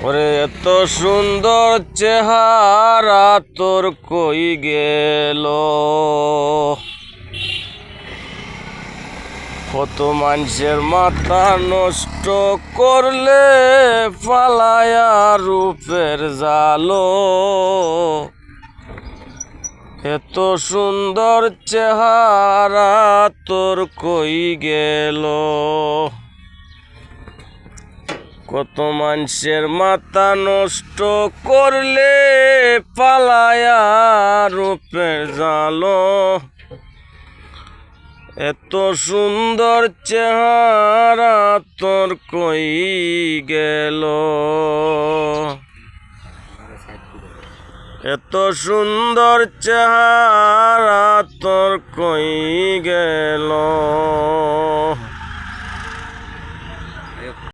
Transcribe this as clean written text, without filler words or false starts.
ওরে এত সুন্দর চেহারা তোর কই গেল, কত মানুষের মাথা নষ্ট করলে ফালায়া রূপের জালো। এত সুন্দর চেহারা তোর কই গেল, কত মানুষের মাথা নষ্ট করলে পালায়া রূপের জালো। এত সুন্দর চেহারা তোর কই গেল, এত সুন্দর চেহারা তোর কই গেল।